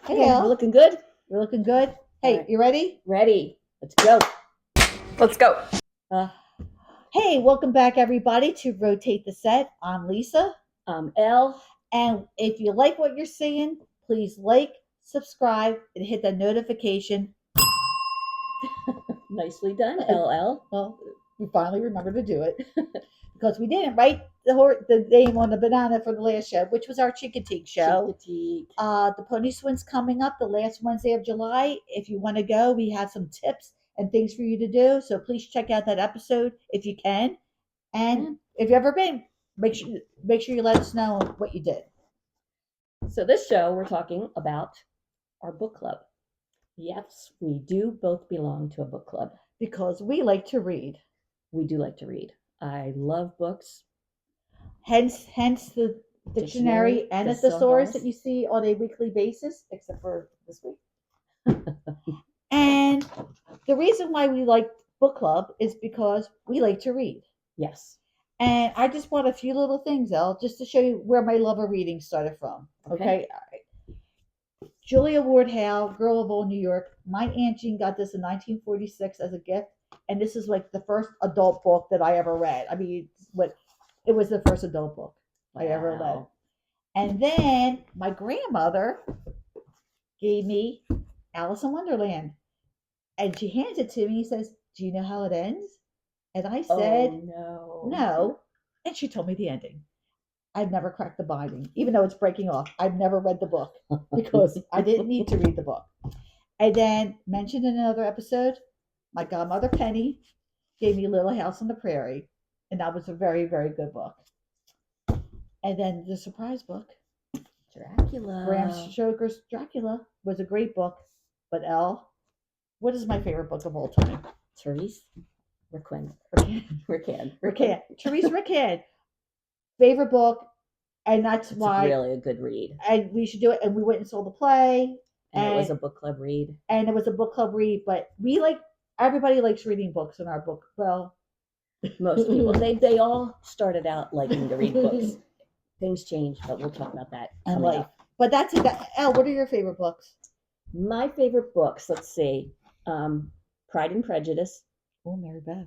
Hey, Okay, we're Elle. looking good? We're looking good. All Hey, right. you ready? Ready. Let's go. Let's go. Uh, hey, welcome back, everybody, to Rotate the Set. I'm Lisa. Elle. And if you like what you're seeing, please like, subscribe, and hit the notification. Nicely done, LL. Well, we finally remembered to do it because we didn't write the name on the banana for the last show, which was our Chincoteague show. Chincoteague. The Pony Swing's coming up the last Wednesday of July. If you want to go, we have some tips and things for you to do. So please check out that episode if you can. And if you've ever been, make sure you let us know what you did. So this show, we're talking about our book club. Yes, we do both belong to a book club. Because we like to read. We do like to read. I love books. Hence the dictionary and the thesaurus that you see on a weekly basis, except for this week. And the reason why we like book club is because we like to read. Yes. And I just brought a few little things, Elle, just to show you where my love of reading started from. Okay. All right. Julia Ward Howe, Girl of Old New York. My Aunt Jean got this in 1946 as a gift. And this is like the first adult book that I ever read. I mean, it was the first adult book I ever read. And then my grandmother gave me Alice in Wonderland. And she hands it to me and says, "Do you know how it ends?" And I said, no. And she told me the ending. I've never cracked the binding, even though it's breaking off. I've never read the book because I didn't need to read the book. And then, mentioned in another episode, my godmother Penny gave me Little House on the Prairie. And that was a very, very good book. And then the surprise book, Dracula. Bram Stoker's Dracula, was a great book. But Elle, what is my favorite book of all time? Therese Raquin. Therese Raquin. Favorite book, and that's why really a good read. And we should do it. And we went and saw the play. And it was a book club read. And it was a book club read, but everybody likes reading books in our book. Well, most people. They all started out liking to read books. Things change, but we'll talk about that in life. But that's it. Elle, what are your favorite books? My favorite books, let's see. Pride and Prejudice. Oh, Mary Beth.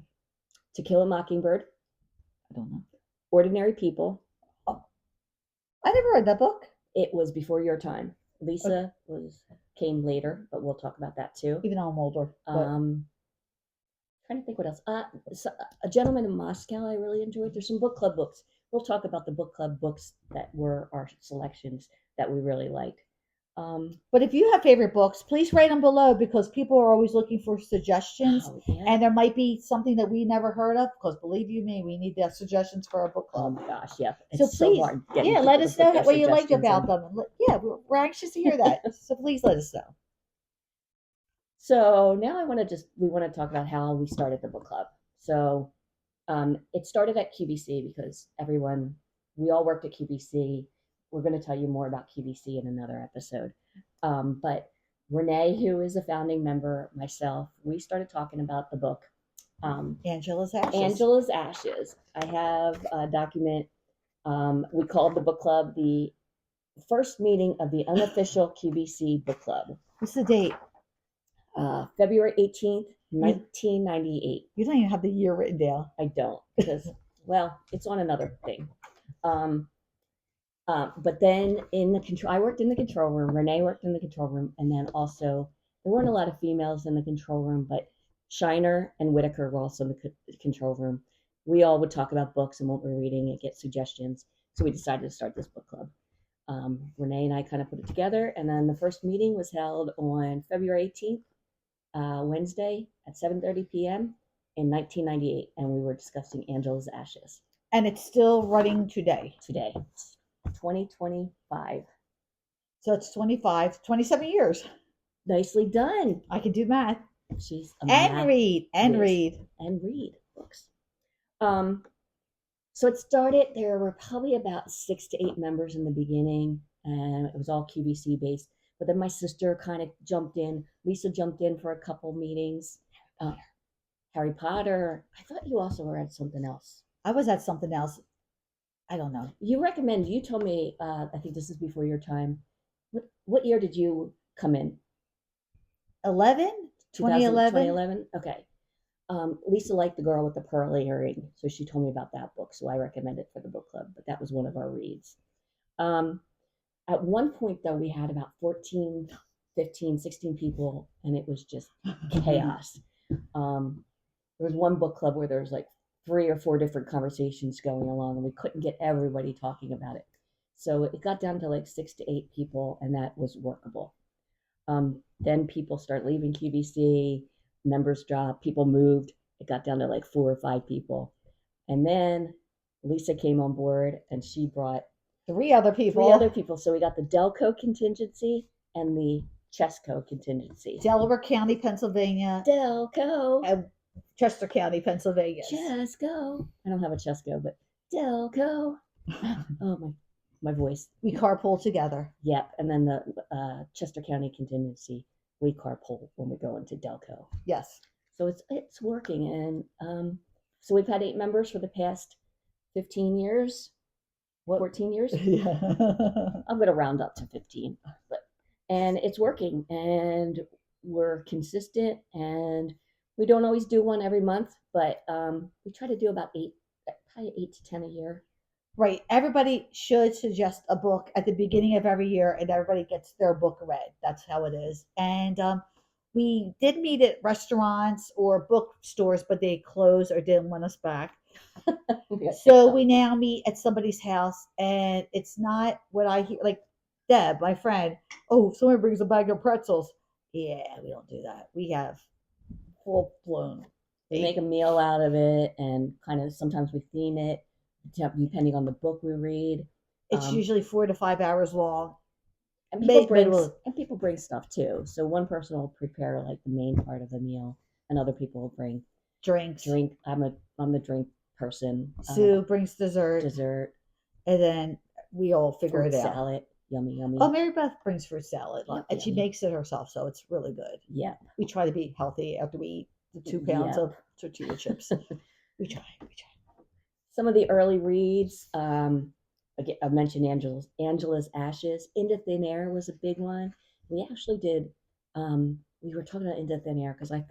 To Kill a Mockingbird. I don't know. Ordinary People. Oh, I never read that book. It was before your time. Lisa came later, but we'll talk about that too. Even though I'm older. Trying to think what else. A Gentleman in Moscow I really enjoyed. There's some book club books. We'll talk about the book club books that were our selections that we really liked. But if you have favorite books, please write them below because people are always looking for suggestions. And there might be something that we never heard of because believe you me, we need the suggestions for our book club. Oh my gosh, yeah. So please, let us know what you liked about them. Yeah, we're anxious to hear that. So please let us know. So now we want to talk about how we started the book club. So it started at QVC because we all worked at QVC. We're going to tell you more about QVC in another episode. But Renee, who is a founding member, myself, we started talking about the book. Angela's Ashes. Angela's Ashes. I have a document. We called the book club the first meeting of the unofficial QVC book club. What's the date? February 18th, 1998. You don't even have the year written down. I don't because, well, it's on another thing. But then I worked in the control room. Renee worked in the control room. And then also, there weren't a lot of females in the control room, but Shiner and Whitaker were also in the control room. We all would talk about books and what we're reading and get suggestions. So we decided to start this book club. Renee and I kind of put it together. And then the first meeting was held on February 18th, Wednesday at 7:30 p.m. in 1998. And we were discussing Angela's Ashes. And it's still running today. 2025. So it's 27 years. Nicely done. I can do math. She's read books. So it started, there were probably about 6 to 8 members in the beginning, and it was all QVC based. But then my sister kind of jumped in. Lisa jumped in for a couple meetings. Harry Potter. I thought you also were at something else. I was at something else. I don't know. You told me, I think this is before your time. What year did you come in? 11? 2011? 2011? Okay. Lisa liked The Girl with the Pearl Earring, so she told me about that book, so I recommend it for the book club, but that was one of our reads. Um, at one point, though, we had about 14, 15, 16 people, and it was just chaos. There was one book club where there was like 3 or 4 different conversations going along, and we couldn't get everybody talking about it. So it got down to like 6 to 8 people, and that was workable. Then people start leaving QVC, members dropped, people moved. It got down to like 4 or 5 people. And then Lisa came on board and she brought 3 other people. 3 other people. So we got the Delco contingency and the Chesco contingency. Delaware County, Pennsylvania. Delco. And Chester County, Pennsylvania. Chesco. I don't have a Chesco, but Delco. Oh, my voice. We carpool together. Yep. And then the Chester County contingency, we carpool when we go into Delco. Yes. So it's working. And so we've had 8 members for the past 15 years, 14 years. Yeah. I'm going to round up to 15. And it's working. And we're consistent. And we don't always do one every month, but we try to do about 8, probably 8 to 10 a year. Right. Everybody should suggest a book at the beginning of every year, and everybody gets their book read. That's how it is. And we did meet at restaurants or bookstores, but they closed or didn't want us back. So we now meet at somebody's house, and it's not what I hear. Like Deb, my friend, oh, someone brings a bag of pretzels. Yeah, we don't do that. We have full blown. We make a meal out of it, and kind of sometimes we theme it depending on the book we read. It's usually 4 to 5 hours long. And people bring stuff too. So one person will prepare like the main part of the meal, and other people will bring drinks. I'm the drink person. Sue brings dessert. And then we all figure it out. Salad. Yummy. Oh, Mary Beth brings fruit salad. Yep, and she makes it herself, so it's really good. Yeah. We try to be healthy after we eat the 2 pounds of tortilla chips. We try. Some of the early reads, again, I mentioned Angela's Ashes. Into Thin Air was a big one. We actually did, we were talking about Into Thin Air because I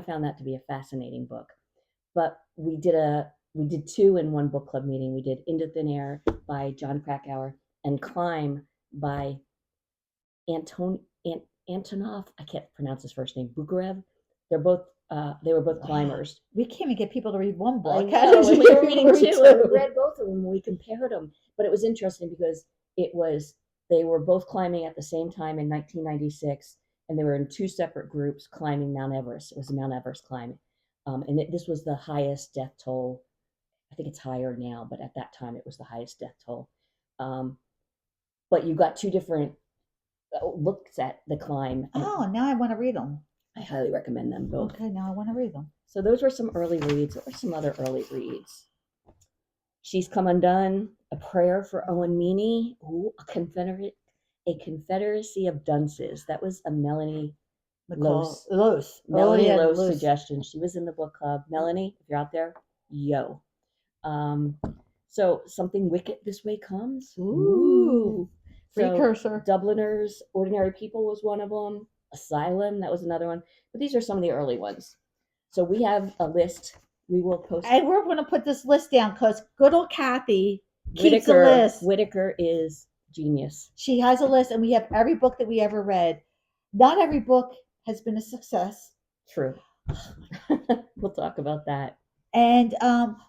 found that to be a fascinating book. But we did 2 in one book club meeting. We did Into Thin Air by John Krakauer and Climb by Antonov. I can't pronounce his first name. Bukharev. They were both climbers. We can't even get people to read one book. I know, we were reading 2, and we read both of them. We compared them, but it was interesting because they were both climbing at the same time in 1996, and they were in 2 separate groups climbing Mount Everest. It was a Mount Everest climb, and this was the highest death toll. I think it's higher now, but at that time it was the highest death toll. But you got 2 different looks at the climb. Oh, now I want to read them. I highly recommend them both. Okay, now I want to read them. So those were some early reads. What were some other early reads? She's Come Undone, A Prayer for Owen Meany, A Confederacy of Dunces. That was a Melanie Lose suggestion. She was in the book club. Melanie, if you're out there, yo. So Something Wicked This Way Comes. Ooh. Precursor. Dubliners, Ordinary People was one of them. Asylum, that was another one. But these are some of the early ones. So we have a list. We will post. And we're going to put this list down because good old Kathy keeps a list. Whitaker is genius. She has a list, and we have every book that we ever read. Not every book has been a success. True. We'll talk about that. And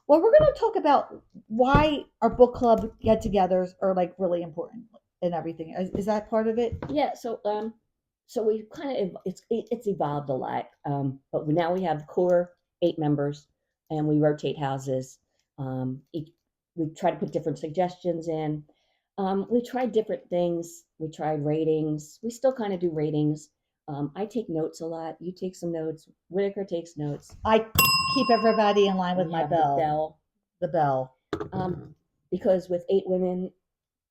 we're going to talk about why our book club get-togethers are like really important and everything. Is that part of it? Yeah. So we kind of it's evolved a lot, but now we have core 8 members, and we rotate houses. We try to put different suggestions in. We tried different things. We tried ratings. We still kind of do ratings. I take notes a lot. You take some notes. Whitaker takes notes. I keep everybody in line with my bell. The bell. Because with 8 women,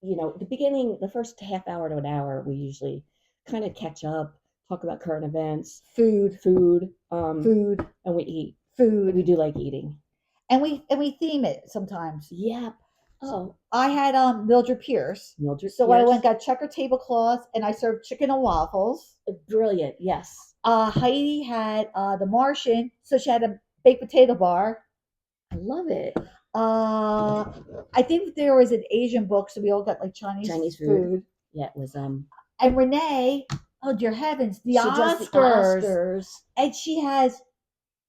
the first half hour to an hour, we usually kind of catch up, talk about current events, food, and we eat food. We do like eating, and we theme it sometimes. Yep. Oh, I had Mildred Pierce. Mildred So I Pierce. went got checker tablecloths and I served chicken and waffles. Brilliant. Yes. Heidi had The Martian, so she had a baked potato bar. I love it. I think there was an Asian book, so we all got like Chinese food. Yeah, it was And Renee, oh dear heavens, the she does the Oscars. Oscars. And she has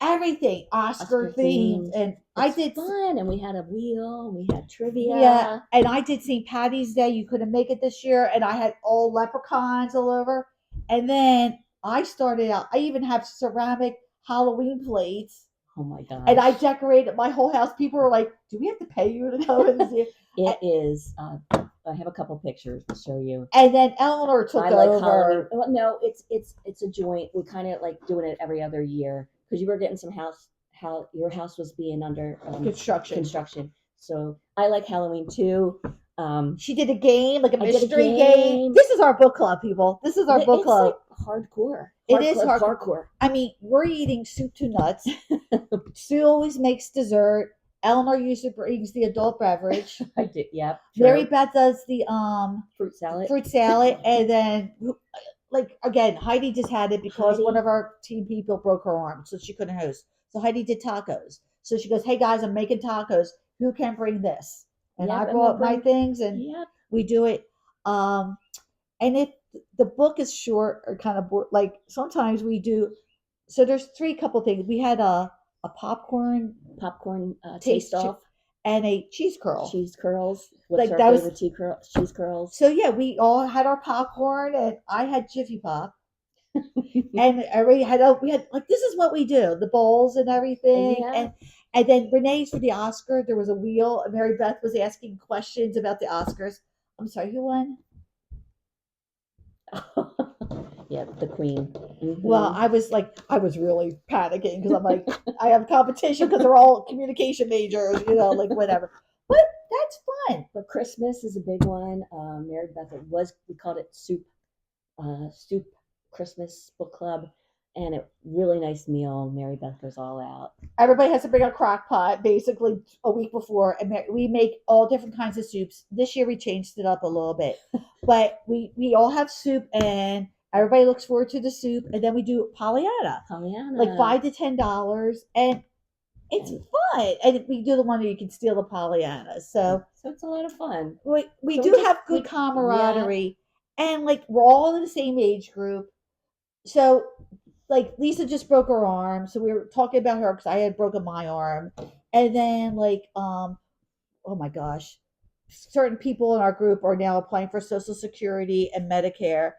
everything Oscar themed. And I did fun, and we had a wheel, we had trivia. Yeah, and I did St. Patty's Day. You couldn't make it this year, and I had all leprechauns all over. And then I started out. I even have ceramic Halloween plates. Oh my gosh! And I decorated my whole house. People were like, "Do we have to pay you to come and see?" It is. I have a couple pictures to show you. And then Eleanor took over. Halloween. Well, no, it's a joint. We kind of like doing it every other year because you were getting some your house was being under construction. So I like Halloween too. She did a game, like a mystery game. This is our book club, people. This is our book club. It's like hardcore. It is hardcore. I mean, we're eating soup to nuts. Sue always makes dessert. Eleanor usually brings the adult beverage. I did, yeah. Mary Beth does the fruit salad, and then like again, Heidi just had it because one of our team people broke her arm, so she couldn't host. So Heidi did tacos. So she goes, "Hey guys, I'm making tacos. Who can bring this?" And I brought my things, and we do it. And if the book is short or kind of like sometimes we do. So there's couple things. We had a popcorn taste off and a cheese curl. Cheese curls. What's our favorite cheese curls? So yeah, we all had our popcorn, and I had Jiffy Pop. And we had like, this is what we do, the bowls and everything. And then Renee's for the Oscar, there was a wheel, and Mary Beth was asking questions about the Oscars. I'm sorry, who won? Yeah, the Queen. Mm-hmm. Well, I was really panicking because I'm like, I have competition because they're all communication majors, like whatever. But that's fun. But Christmas is a big one. Mary Beth, we called it soup Christmas book club, and a really nice meal. Mary Beth goes all out. Everybody has to bring a crock pot basically a week before, and we make all different kinds of soups. This year we changed it up a little bit, but we all have soup, and everybody looks forward to the soup, and then we do Pollyanna, like $5 to $10, and it's fun. And we do the one where you can steal the Pollyanna. So it's a lot of fun. We do have good camaraderie, and like we're all in the same age group. So like Lisa just broke her arm, so we were talking about her because I had broken my arm, and then like oh my gosh, certain people in our group are now applying for Social Security and Medicare.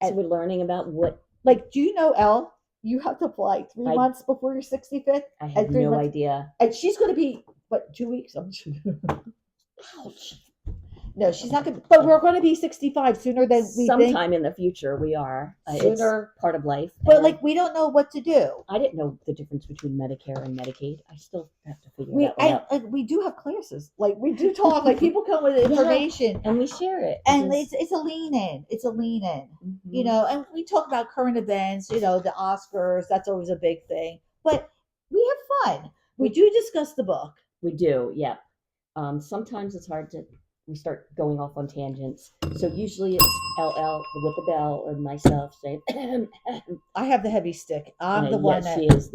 So we're learning about what. Like, do you know, Elle? You have to apply 3 months before your 65th. I have no idea. And she's going to be 2 weeks. Ouch. No, she's not going to. But we're going to be 65 sooner than we think. Sometime in the future, we are. Sooner. It's part of life. But like, we don't know what to do. I didn't know the difference between Medicare and Medicaid. I still have to figure that out. And we do have classes. Like, we do talk. Like, people come with information. And we share it. And it's a lean in. It's a lean in. Mm-hmm. And we talk about current events, the Oscars. That's always a big thing. But we have fun. We do discuss the book. We do, yeah. Sometimes it's hard to... We start going off on tangents. So usually it's LL with the bell or myself saying, I have the heavy stick. I'm the one that... She is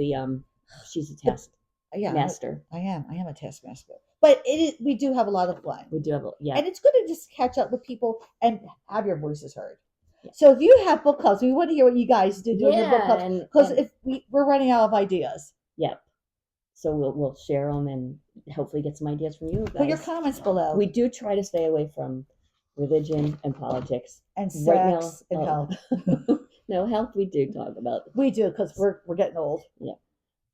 she's a task master. I am a taskmaster. But we do have a lot of fun. We do have, And it's good to just catch up with people and have your voices heard. Yeah. So if you have book clubs, we want to hear what you guys do during your book clubs. Because if we're running out of ideas. Yep. So we'll share them and hopefully get some ideas from you guys. Put your comments below. We do try to stay away from religion and politics. And sex and health. No, health we do talk about. We do because we're getting old. Yeah.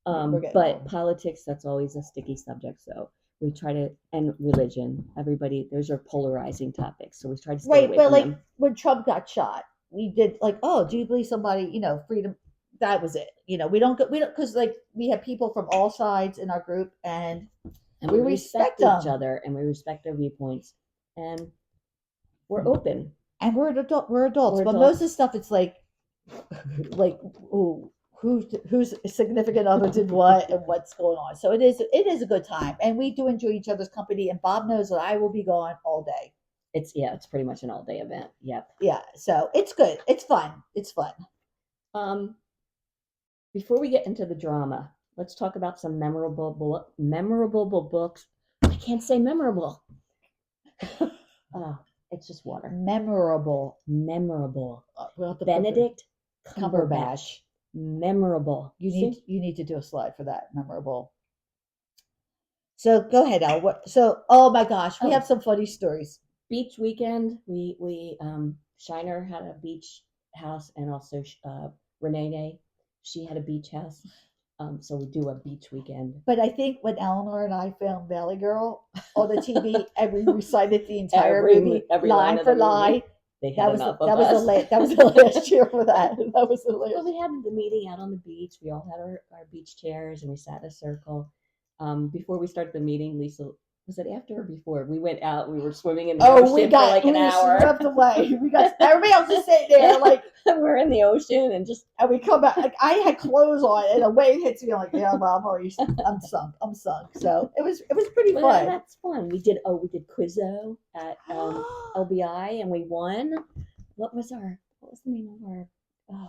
But politics, that's always a sticky subject. So we try to, and religion, those are polarizing topics. So we try to stay away from them. When Trump got shot, we did like, oh, do you believe somebody, freedom? That was it. We don't because like we have people from all sides in our group, and we respect each other, and we respect their viewpoints, and we're open. And we're adults. But most of the stuff, it's like, ooh, whose significant other did what and what's going on. So it is a good time, and we do enjoy each other's company. And Bob knows that I will be gone all day. It's pretty much an all day event. Yep. Yeah, so it's good. It's fun. It's fun. Um, Before we get into the drama, let's talk about some memorable books. I can't say memorable. It's just water. Memorable. We'll Benedict Cumberbatch. Memorable. You need to do a slide for that. Memorable. So go ahead, Al. Oh my gosh, we have some funny stories. Beach weekend. We Shiner had a beach house, and also Renee, she had a beach house. So we do a beach weekend. But I think when Eleanor and I filmed Valley Girl on the TV and we recited the entire movie every line for line, that was the last year for that. That was the last. Well, we had the meeting out on the beach. We all had our beach chairs and we sat in a circle. Before we started the meeting, Lisa, was it after or before? We went out. We were swimming in the ocean for like an hour. Swept away. We got everybody else is sitting there like we're in the ocean and we come back. Like I had clothes on and a wave hits me. I'm like, yeah, well, I'm sunk. So it was pretty fun. That's fun. We did Quizzo at LBI and we won. What was the name of our?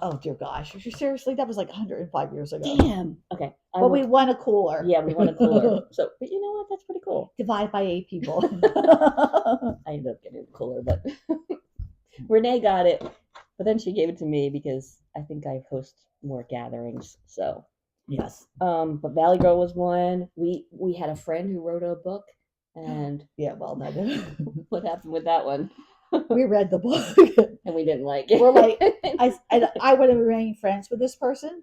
Oh dear gosh! Seriously, that was like 105 years ago. Damn. Okay. But we won a cooler. Yeah, we won a cooler. So, but you know what? That's pretty cool. Divided by 8 people. I ended up getting a cooler, but Renee got it. But then she gave it to me because I think I host more gatherings. So yes. But Valley Girl was one. We had a friend who wrote a book, and yeah. Well, no. What happened with that one? We read the book and we didn't like it. We're like, I would have remained friends with this person.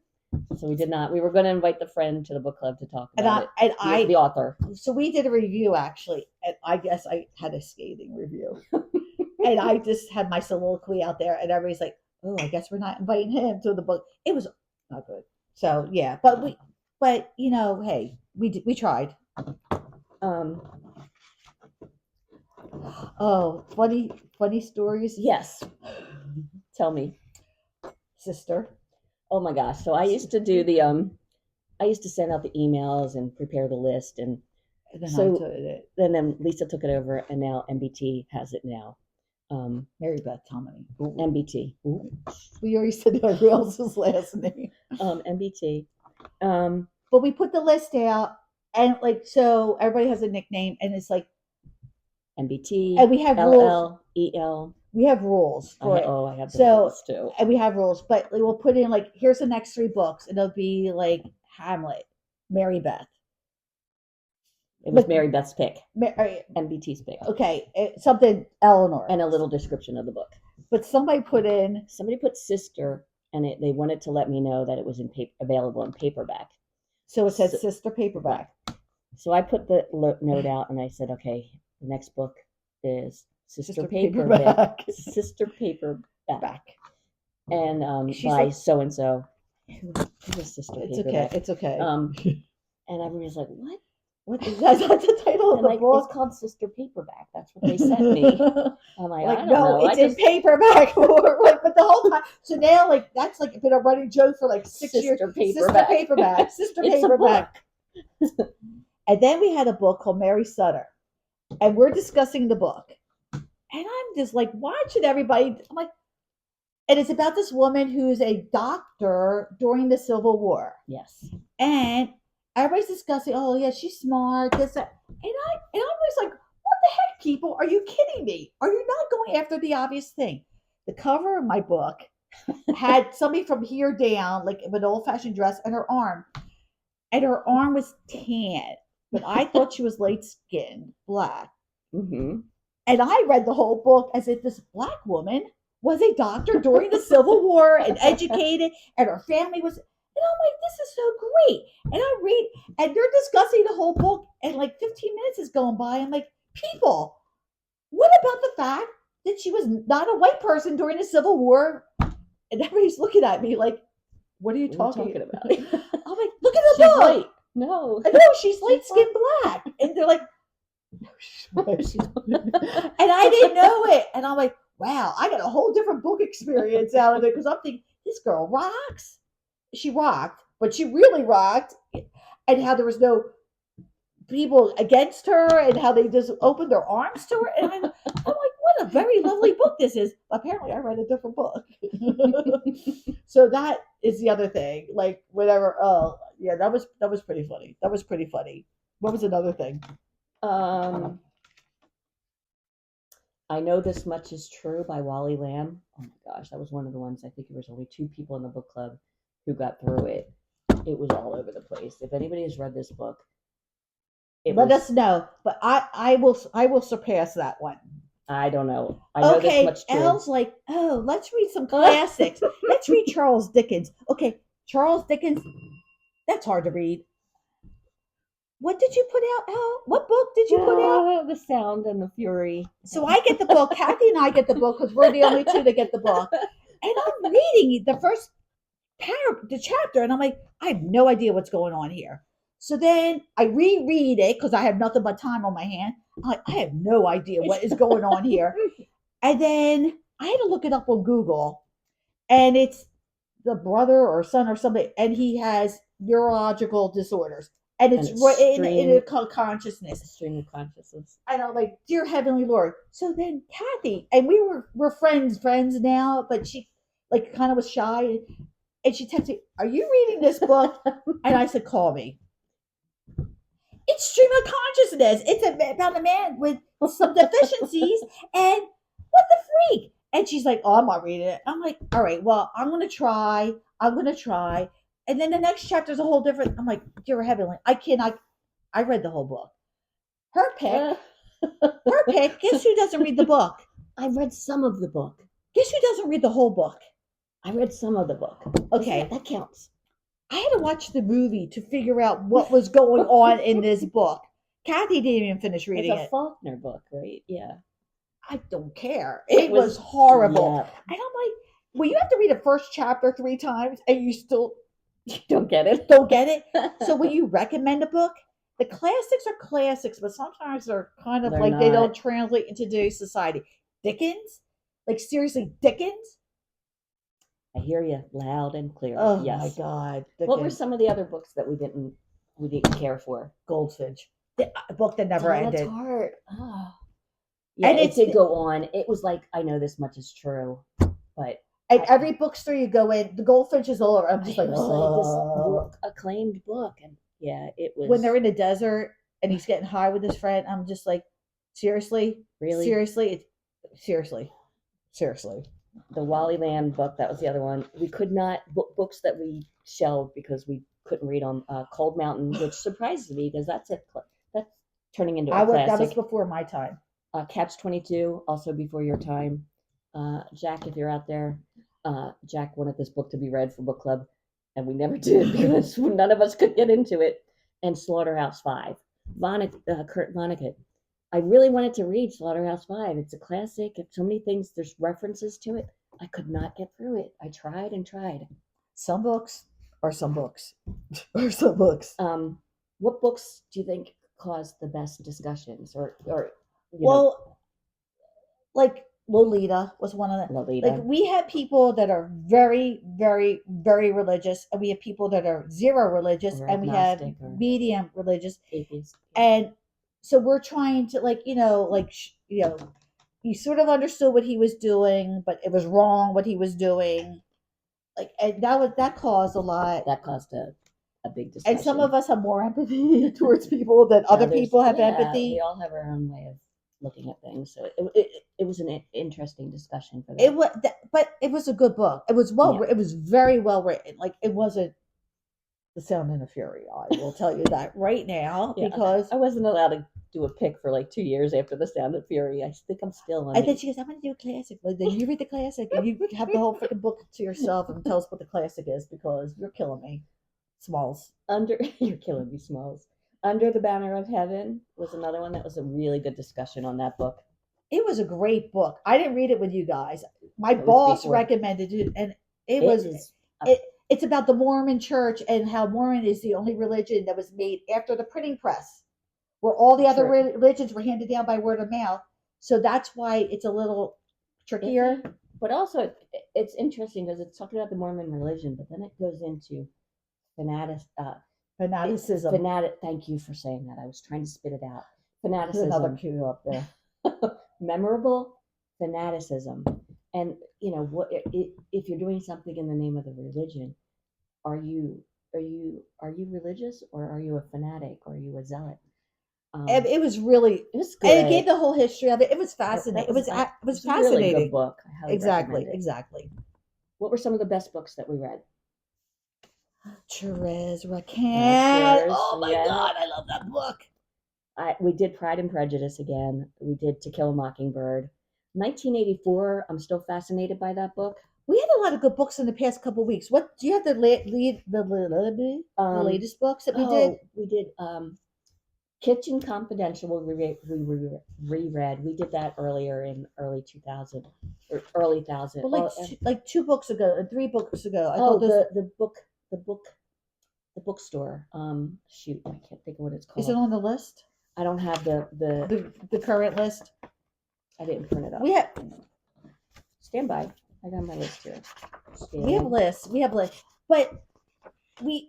So we did not. We were going to invite the friend to the book club to talk about the author. So we did a review actually, and I guess I had a scathing review, and I just had my soliloquy out there, and everybody's like, "Oh, I guess we're not inviting him to the book." It was not good. So yeah, but you know, hey, we tried. Oh, funny stories. Yes. Tell me. Sister. Oh my gosh. So I used to do I used to send out the emails and prepare the list and then so then Lisa took it over and now MBT has it now. Mary Beth Tomini. MBT. Ooh. We already said everybody else's last name. MBT. But we put the list out and like so everybody has a nickname and it's like MBT, and we have rules. EL. We have rules for it. Oh, I have the rules too. And we have rules, but we'll put in like, here's the next 3 books, and it'll be like Hamlet, Mary Beth. It was Mary Beth's pick. MBT's pick. Okay, something Eleanor. And a little description of the book. But somebody put sister, and they wanted to let me know that it was available in paperback. So it says sister paperback. So I put the note out, and I said, okay, the next book is Sister Paperback. Sister Paperback. And by like, so and so. Sister Paperback. It's okay. And everybody's like, what? What is that? That's the title of the book. It's called Sister Paperback. That's what they sent me. I'm like, I don't know. It's in paperback. But the whole time. So now, like, that's like been a running joke for like 6 years. Sister Paperback. Sister Paperback. And then we had a book called Mary Sutter. And we're discussing the book. And I'm just like, why should everybody? I'm like, and it's about this woman who's a doctor during the Civil War. Yes. And everybody's discussing, oh, yeah, she's smart. This, that. And I'm just like, what the heck, people? Are you kidding me? Are you not going after the obvious thing? The cover of my book had somebody from here down, like with an old-fashioned dress, and her arm. And her arm was tan. But I thought she was light-skinned, black. Mm-hmm. And I read the whole book as if this black woman was a doctor during the Civil War and educated, and her family was. And I'm like, this is so great. And I read, and they're discussing the whole book, and like 15 minutes is going by. I'm like, people, what about the fact that she was not a white person during the Civil War? And everybody's looking at me like, what are you talking about? I'm like, look at the book. White. No, she's light-skinned black. And they're like, no, she's white. And I didn't know it. And I'm like, wow, I got a whole different book experience out of it because I'm thinking, this girl rocks. she rocked, but she really rocked, and how there was no people against her, and how they just opened their arms to her. And I'm like, what a very lovely book this is. Apparently, I read a different book. So that is the other thing. Like whatever. Oh yeah, that was pretty funny. That was pretty funny. What was another thing? Um, I Know This Much Is True by Wally Lamb. Oh my gosh, that was one of the ones. I think there was only 2 people in the book club who got through it. It was all over the place. If anybody has read this book, Let us know. But I will surpass that one. I don't know. I know this Okay, much true. Elle's like, oh, let's read some classics. Let's read Charles Dickens. Okay, Charles Dickens. That's hard to read. What did you put out, Elle? What book did you put out? The Sound and the Fury. So I get the book. Kathy and I get the book because we're the only two that get the book. And I'm reading the first the chapter, and I'm like, I have no idea what's going on here. So then I reread it because I have nothing but time on my hand. I'm like, I have no idea what is going on here. And then I had to look it up on Google, and it's the brother or son or somebody, and he has neurological disorders, and it's right in consciousness. Stream of consciousness. And I'm like, dear Heavenly Lord. So then Kathy, and we're friends now, but she like kind of was shy, and she texted me, "Are you reading this book?" And I said, "Call me." It's stream of consciousness. It's about a man with some deficiencies, and what the freak? And she's like, "Oh, I'm not reading it." I'm like, "All right, well, I'm gonna try. I'm gonna try." And then the next chapter is a whole different. I'm like, "Dear Heavenly, I cannot." I read the whole book. Her pick. Her pick. Guess who doesn't read the book? I read some of the book. Guess who doesn't read the whole book? I read some of the book. Okay, that counts. I had to watch the movie to figure out what was going on in this book. Kathy didn't even finish reading it. It's a Faulkner book, right? Yeah. I don't care. It was horrible. Yeah. And I'm like, well, you have to read the first chapter 3 times and you still don't get it. Don't get it. So when you recommend a book, the classics are classics, but sometimes they're kind of like not. They don't translate into today's society. Dickens? Like seriously, Dickens? I hear you loud and clear. Oh yes. My God! Dickens. What were some of the other books that we didn't care for? Goldfinch, a book that never ended. That's hard. Oh. Yeah, and it did go on. It was like, I know this much is true, but every bookstore you go in, the Goldfinch is all over. I'm just like, this acclaimed book, and yeah, it was. When they're in the desert and he's getting high with his friend, I'm just like, seriously, really, seriously. The Wally Lamb book, that was the other one. We could not books that we shelved because we couldn't read them. Cold Mountain, which surprises me because that's turning into a classic. That was before my time. Catch 22, also before your time. Jack, if you're out there, Jack wanted this book to be read for book club, and we never did because none of us could get into it. And Slaughterhouse 5, Kurt Vonnegut. I really wanted to read Slaughterhouse 5. It's a classic. It's so many things. There's references to it. I could not get through it. I tried and tried. Some books are some books. Or some books. What books do you think caused the best discussions? Or like Lolita was one of them. Lolita. Like we have people that are very, very, very religious, and we have people that are zero religious, and we have medium religious. Atheist. And so we're trying to you sort of understood what he was doing, but it was wrong what he was doing. Like, and that caused a lot. That caused a big discussion. And some of us have more empathy towards people than other people have empathy. We all have our own way of looking at things. So it was an interesting discussion for that. But it was a good book. It was it was very well written. Like it wasn't The Sound and the Fury. I will tell you that right now because I wasn't allowed to do a pick for like 2 years after The Sound and Fury. I think I'm still on. And then she goes, "I'm going to do a classic." Well, then you read the classic and you have the whole freaking book to yourself and tell us what the classic is because you're killing me, Smalls. You're killing me, Smalls. Under the Banner of Heaven was another one that was a really good discussion on that book. It was a great book. I didn't read it with you guys. My boss recommended it, and it's about the Mormon church and how Mormon is the only religion that was made after the printing press, where all the other religions were handed down by word of mouth. So that's why it's a little trickier. But also, it's interesting because it's talking about the Mormon religion, but then it goes into fanatic, Fanaticism. fanatic. Thank you for saying that. I was trying to spit it out. Put another Fanaticism. cue up there. Memorable fanaticism. And what if you're doing something in the name of the religion? Are you are you religious, or are you a fanatic, or are you a zealot? It was really, It was and it good. gave the whole history of it. It was That fascinating. was It was a really good fascinating. book. I highly Exactly, recommend it. exactly. What were some of the best books that we read? Therese Raquin. Yours, Oh my yeah. God, I love that book. We did Pride and Prejudice again. We did To Kill a Mockingbird. 1984. I'm still fascinated by that book. We had a lot of good books in the past couple of weeks. What do you have the latest books that we did? We did Kitchen Confidential. We reread. We did that earlier in early 2000 or early 1000. Well, like 2 books ago, 3 books ago. I Oh, thought those. the bookstore. Shoot, I can't think of what it's called. Is it on the list? I don't have the current list. I didn't print it up. We have. Stand by. I got my list here. We have lists. But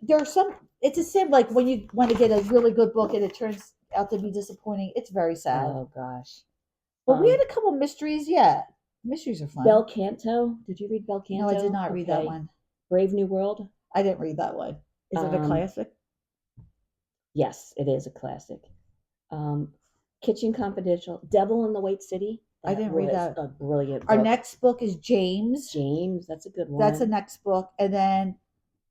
there's some. It's a sin. Like when you want to get a really good book and it turns out to be disappointing. It's very sad. Oh gosh. But we had a couple mysteries. Yeah, mysteries are fun. Bel Canto. Did you read Bel Canto? No, I did not read that one. Brave New World. I didn't read that one. Is it a classic? Yes, it is a classic. Kitchen Confidential. Devil in the White City. I didn't read that. A brilliant book. Our next book is James. James, that's a good one. That's the next book, and then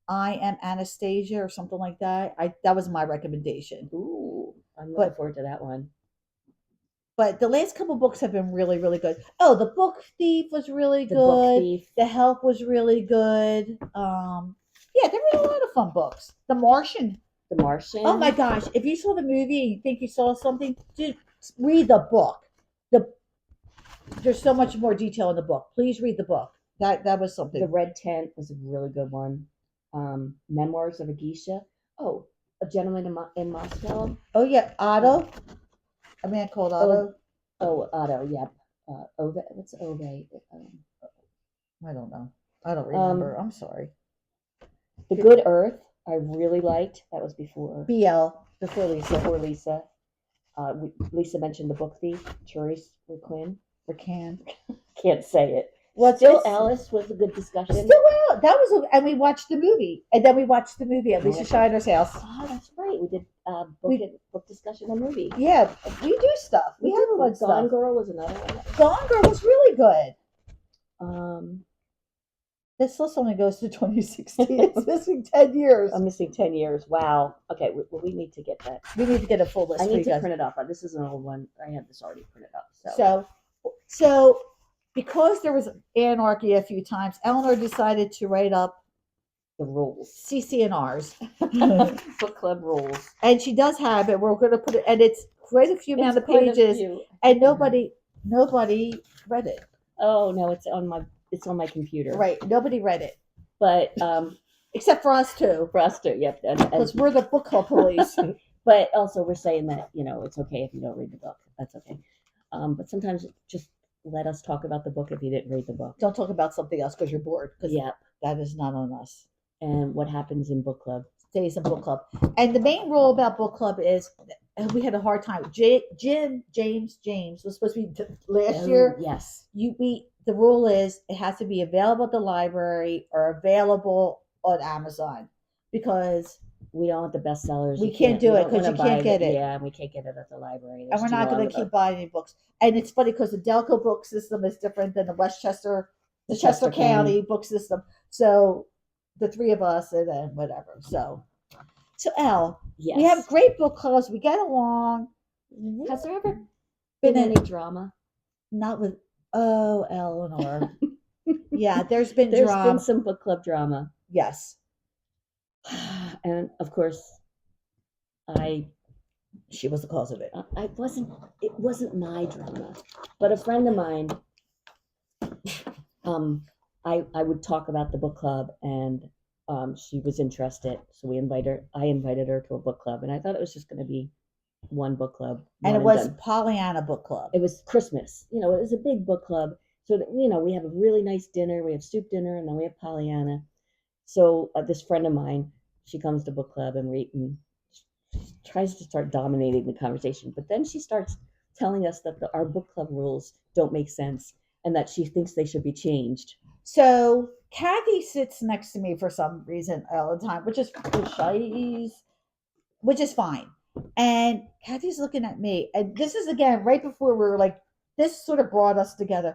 I Am Anastasia or something like that. That was my recommendation. Ooh, I'm looking forward to that one. But the last couple books have been really, really good. Oh, The Book Thief was really good. Book Thief. The Help was really good. Yeah, there were a lot of fun books. The Martian. Oh my gosh! If you saw the movie and you think you saw something, just read the book. There's so much more detail in the book. Please read the book. That was something. The Red Tent was a really good one. Memoirs of a Geisha. Oh, A Gentleman in Moscow. Oh yeah, Otto. A Man Called Otto. Oh, Otto. Yep. Ove. What's Ove? I don't know. I don't remember. I'm sorry. The Good Earth. I really liked. That was before BL. Before Lisa. Lisa mentioned The Book Thief. Therese Raquin. Raquin. Can't say it. Well, Still Alice was a good discussion. Still, that was, and we watched the movie, and then we watched the movie at Lisa Scheiner's house. Oh, that's right. We did book discussion and movie. Yeah, we do stuff. We have fun stuff. Gone Girl was another one. Gone Girl was really good. This list only goes to 2016. It's missing 10 years. I'm missing 10 years. Wow. Okay, well, we need to get that. We need to get a full list. I need to print it up. This is an old one. I have this already printed up. So because there was anarchy a few times, Eleanor decided to write up the rules, CC&Rs, book club rules, and she does have it. We're going to put it, and it's quite a few amount of pages, and nobody read it. Oh no, it's on my computer. Right, nobody read it, but except for us two. Yep, because we're the book club police. But also, we're saying that it's okay if you don't read the book. That's okay. But sometimes just let us talk about the book if you didn't read the book. Don't talk about something else because you're bored. Because that is not on us. And what happens in book club stays in book club. And the main rule about book club is, we had a hard time. James was supposed to be last year. Yes. The rule is it has to be available at the library or available on Amazon, because we don't want the bestsellers. We can't do it because you can't get it. Yeah, we can't get it at the library. And we're not going to keep buying any books. And it's funny because the Delco book system is different than the Chester County book system. So the three of us, and then whatever. So Elle, we have great book clubs. We get along. Has there ever been any drama? Not with Eleanor. Yeah, there's been some book club drama. Yes. And of course, she was the cause of it. It wasn't my drama, but a friend of mine. I would talk about the book club, and she was interested, so I invited her to a book club, and I thought it was just going to be one book club, and it was Pollyanna book club. It was Christmas, it was a big book club. So that, we have a really nice dinner. We have soup dinner, and then we have Pollyanna. So this friend of mine, she comes to book club and tries to start dominating the conversation, but then she starts telling us that our book club rules don't make sense and that she thinks they should be changed. So Kathy sits next to me for some reason all the time, which is fine. And Kathy's looking at me, and this is again right before we were like, this sort of brought us together.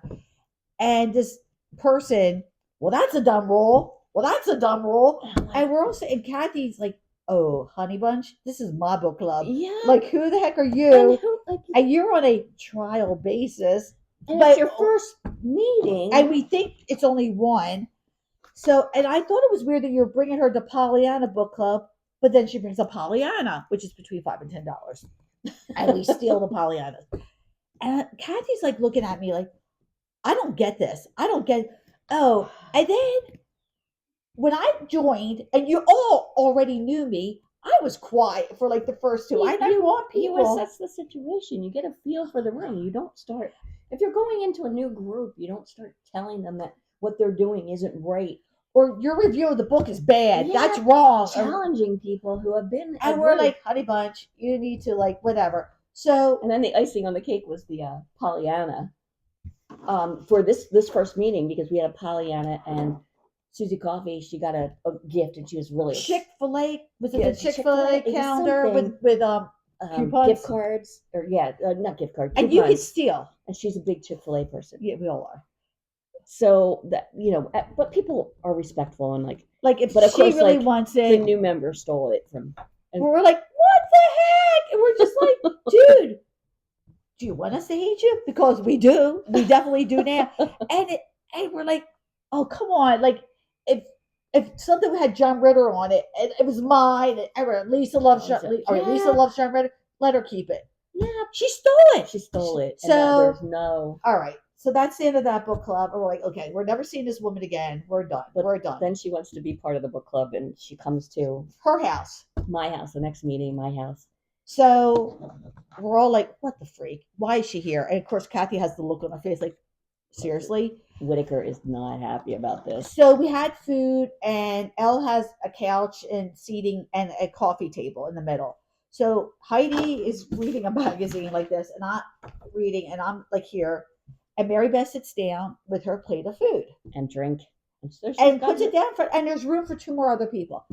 And this person, well, that's a dumb rule. Well, that's a dumb rule. And we're also, and Kathy's like, oh, honey bunch, this is my book club. Yeah. Like, who the heck are you? And you're on a trial basis. And it's your first meeting. And we think it's only one. So, and I thought it was weird that you're bringing her to Pollyanna book club, but then she brings a Pollyanna, which is between $5 and $10. And we steal the Pollyanna. And Kathy's like looking at me like, I don't get this. I don't get. Oh, and then when I joined, and you all already knew me, I was quiet for like the first two. I didn't want people. You assess the situation. You get a feel for the room. You don't start, if you're going into a new group, you don't start telling them that what they're doing isn't right. Or your review of the book is bad. Yeah, that's wrong. Challenging people who have been. And we're like, honey bunch, you need to like whatever. So. And then the icing on the cake was the Pollyanna. For this first meeting, because we had a Pollyanna and Susie Coffee, she got a gift and she was really Chick-fil-A. Was it the Chick-fil-A calendar with coupons? Gift cards or not gift cards. And you could steal. And she's a big Chick-fil-A person. Yeah, we all are. So that but people are respectful and like if but of she course, really wants it, the new member stole it from. And we're like, what the heck? And we're just like, dude. Do you want us to hate you? Because we do. We definitely do now. And we're like, oh, come on. Like, if something had John Ritter on it, and it was mine, and Lisa loves Lisa loves John Ritter, let her keep it. Yeah. She stole it. She stole it. So, there's no. All right. So that's the end of that book club. And we're like, okay, we're never seeing this woman again. We're done. We're done. Then she wants to be part of the book club, and she comes to her house. My house. The next meeting, my house. So we're all like, what the freak? Why is she here? And of course, Kathy has the look on her face like, seriously? Whitaker is not happy about this. So we had food, and Elle has a couch and seating and a coffee table in the middle. So Heidi is reading a magazine like this, and I'm reading, and I'm like here. And Mary Beth sits down with her plate of food. And drink. And puts it down, and there's room for two more other people.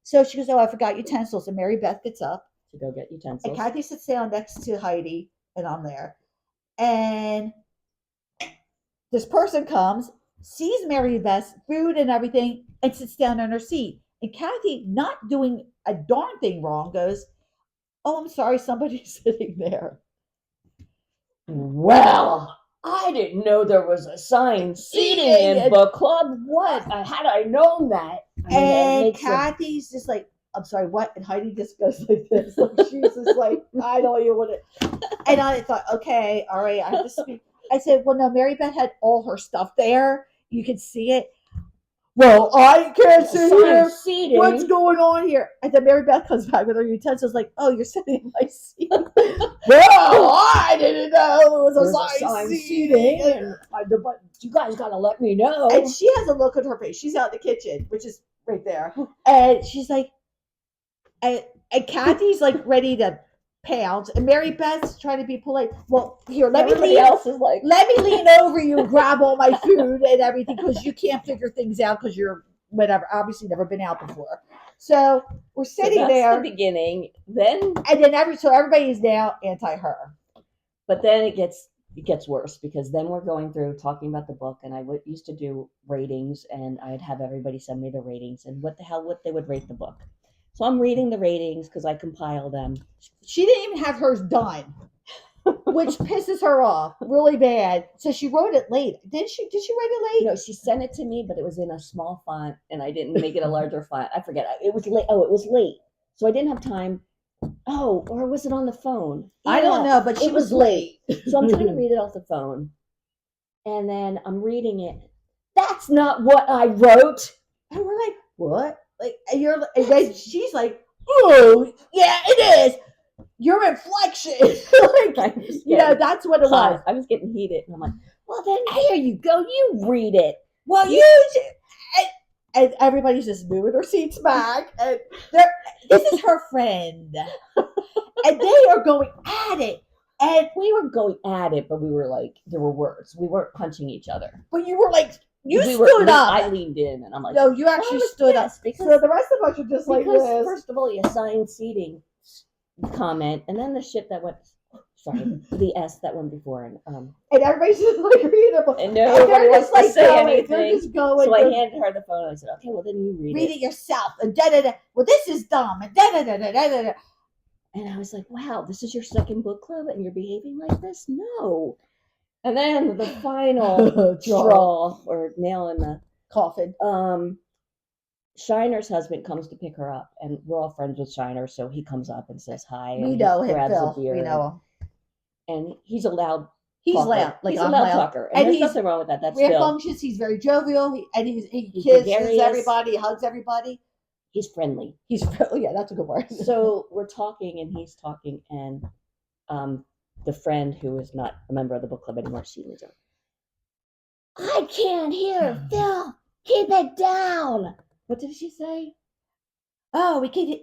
So she goes, oh, I forgot utensils. And Mary Beth gets up to go get utensils. And Kathy sits down next to Heidi, and I'm there. And this person comes, sees Mary Beth's food and everything, and sits down in her seat. And Kathy, not doing a darn thing wrong, goes, oh, I'm sorry, somebody's sitting there. Well, I didn't know there was assigned seating in book club. What? Had I known that? And Kathy's just like, I'm sorry, what? And Heidi just goes like this. Like she's just like, I don't even want it. And I thought, okay, all right, I have to speak. I said, well, no, Mary Beth had all her stuff there. You could see it. Well, I can't sit here. Seating. What's going on here? And then Mary Beth comes back with her utensils, like, oh, you're sitting in my seat. Well, I didn't know there was assigned seating. But you guys got to let me know. And she has a look on her face. She's out in the kitchen, which is right there. And she's like, and Kathy's like ready to pounce, and Mary Beth's trying to be polite. Well, here, let me lean over you and grab all my food and everything because you can't figure things out because you're whatever, obviously never been out before. So we're sitting there. The beginning, then everybody is now anti her. But then it gets worse because then we're going through talking about the book, and I used to do ratings, and I'd have everybody send me the ratings and what they would rate the book. So I'm reading the ratings because I compile them. She didn't even have hers done, which pisses her off really bad. So she wrote it late. Did she write it late? No, she sent it to me, but it was in a small font, and I didn't make it a larger font. I forget. It was late. Oh, it was late. So I didn't have time. Oh, or was it on the phone? Yeah, I don't know, but she was late. So I'm trying to read it off the phone. And then I'm reading it. That's not what I wrote. And we're like, what? Like, and she's like, oh, yeah, it is. Your inflection. Like, that's what it was. I was getting heated. And I'm like, Well, then here you go. You read it. Well, you and everybody's just moving their seats back, and this is her friend, and they are going at it. And we were going at it, but we were like, there were words. We weren't punching each other. But you were like, stood up. I leaned in, and I'm like, no, you actually stood up. Because, so the rest of us are just like this. First of all, you assigned seating comment, and then the shit that went. Sorry, the S that went before, and everybody's just like reading a book, and nobody wants to say anything. They're just going. So I handed her the phone. And I said, "Okay, well then you read it yourself." And da da da. Well, this is dumb. And da da da da da da. And I was like, "Wow, this is your second book club, and you're behaving like this? No." And then the final straw or nail in the coffin. Shiner's husband comes to pick her up, and we're all friends with Shiner, so he comes up and says hi. We know him, grabs Phil. a beer, we know him. And he's a loud. He's talker. loud. Like he's a loud talker, and there's nothing wrong with that. That's Phil. Functions. He's very jovial, he kisses everybody, hugs everybody. He's friendly. Yeah, that's a good word. So we're talking, and he's talking, and the friend who is not a member of the book club anymore, she leaves her. I can't hear, Phil. Keep it down. What did she say? Oh, we can.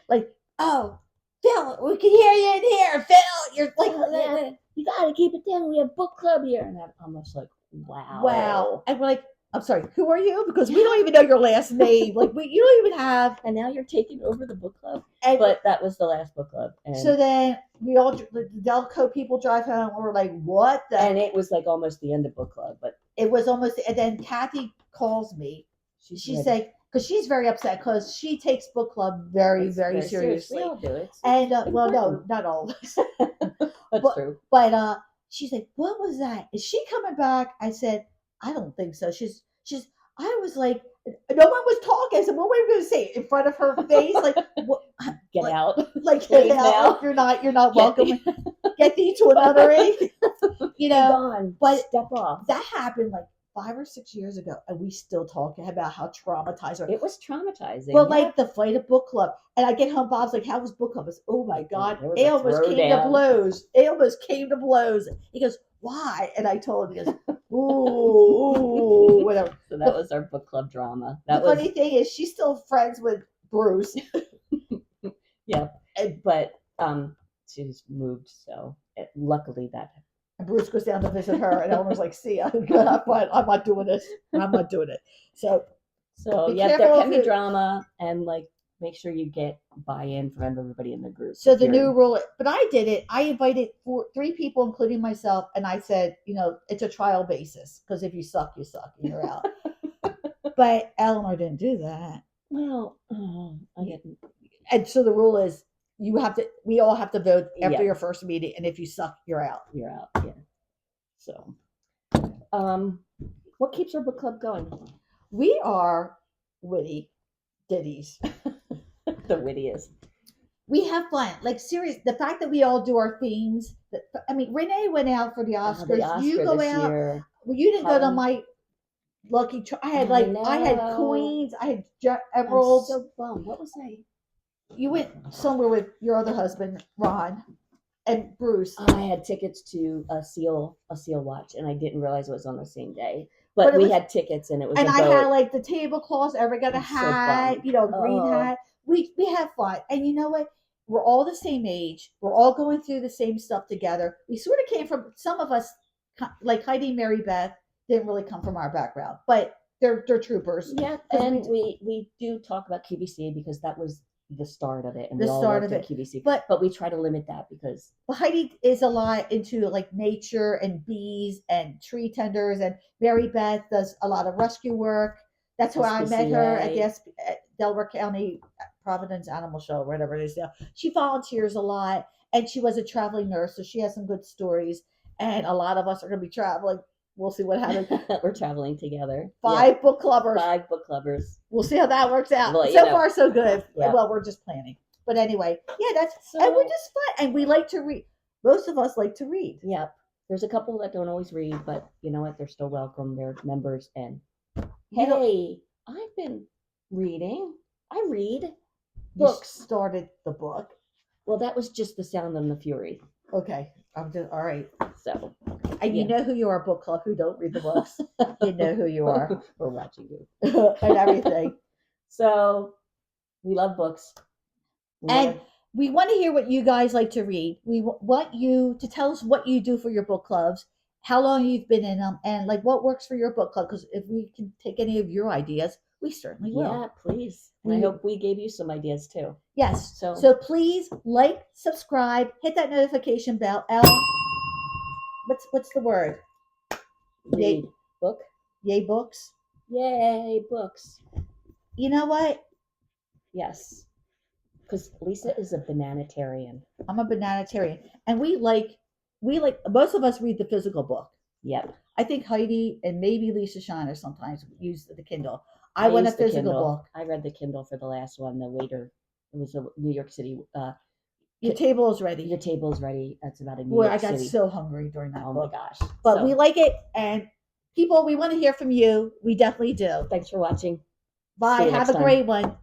Like, oh, Phil, we can hear you in here, Phil. You're like, you gotta keep it down. We have book club here, and I'm almost like, wow. And we're like, I'm sorry, who are you? Because we don't even know your last name. Like, you don't even have. And now you're taking over the book club. But that was the last book club. And so then the Delco people drive home. And we're like, what? And it was like almost the end of book club, but it was almost. And then Kathy calls me. She's like, because she's very upset because she takes book club very, very seriously. We all do it. And well, no, not all of us. That's true. But she's like, what was that? Is she coming back? I said, I don't think so. I was like, no one was talking. I said, what were we going to say in front of her face? Like, what, get out. Like, get out. Like, you're not welcome. Get thee to another age. You know, gone. But step off. That happened like 5 or 6 years ago, and we still talking about how traumatized her. It was traumatizing. But like the fight at book club, and I get home, Bob's like, "How was book club?" I said, "Oh my god, it almost came to blows. It almost came to blows." He goes, "Why?" And I told him, he goes, "Ooh, whatever." So that was our book club drama. The funny thing is, she's still friends with Bruce. Yeah, but she's moved, so luckily that. And Bruce goes down to visit her, and Elmer's like, "See ya, but I'm not doing this. I'm not doing it." So yeah, there can be drama, and like make sure you get buy-in from everybody in the group. So the new rule, but I did it. I invited 3 people, including myself, and I said, it's a trial basis because if you suck, you suck, and you're out. But Eleanor didn't do that. Well, I didn't. And so the rule is. We all have to vote after your first meeting, and if you suck, you're out. You're out, yeah. So, what keeps our book club going? We are witty ditties. The wittiest. We have fun. Like, serious. The fact that we all do our themes. Renee went out for the Oscars. You go out. Year. Well, you didn't go to my lucky. I had I had queens. I had emeralds. I'm so bummed. What was I? You went somewhere with your other husband, Ron, and Bruce. I had tickets to a seal watch, and I didn't realize it was on the same day. But we had tickets, and it was. And I had like the tablecloths. Everybody got a hat, green hat. We have fun, and you know what? We're all the same age. We're all going through the same stuff together. We sort of came from. Some of us, like Heidi and Mary Beth, didn't really come from our background, but they're troopers. Yeah, and we do talk about QVC because that was the start of it, and we all worked at QVC. But we try to limit that because Heidi is a lot into like nature and bees and tree tenders, and Mary Beth does a lot of rescue work. That's where I met her at the Delaware County Providence Animal Show, whatever it is now. She volunteers a lot, and she was a traveling nurse, so she has some good stories. And a lot of us are going to be traveling. We'll see what happens. We're traveling together. 5 book clubbers. 5 book clubbers. We'll see how that works out. Well, so far, so good. Yeah. Well, we're just planning. But anyway, yeah, and we're just fun. And we like to read. Most of us like to read. Yep. There's a couple that don't always read, but you know what? They're still welcome. They're members. And hey, I've been reading. I read books. You started the book. Well, that was just The Sound and the Fury. Okay. I'm just all right. So, And you yeah. know who you are, book club, who don't read the books. You know who you are. We're watching you. And everything. So, we love books. We And wanna, we want to hear what you guys like to read. We want you to tell us what you do for your book clubs, how long you've been in them, and like what works for your book club. Because if we can take any of your ideas, we certainly will. yeah, please. And I We hope we gave you some ideas too. yes. So, So please like, subscribe, hit that notification bell. What's the word? read book. Yay books. Yay, books. You know what? Yes. Because Lisa is a bananatarian. I'm a bananatarian, and we like most of us read the physical book. Yep. I think Heidi and maybe Lisa Shiner sometimes use the Kindle. I want a used the physical Kindle. book. I read the Kindle for the last one. The waiter, it was a New York City. Your table is ready. Your table's ready. That's about a New Boy, York I got City. so hungry during that Oh book. my gosh! But So, we like it, and people, we want to hear from you. We definitely do. thanks for watching. See Bye. you Have next a time. great one.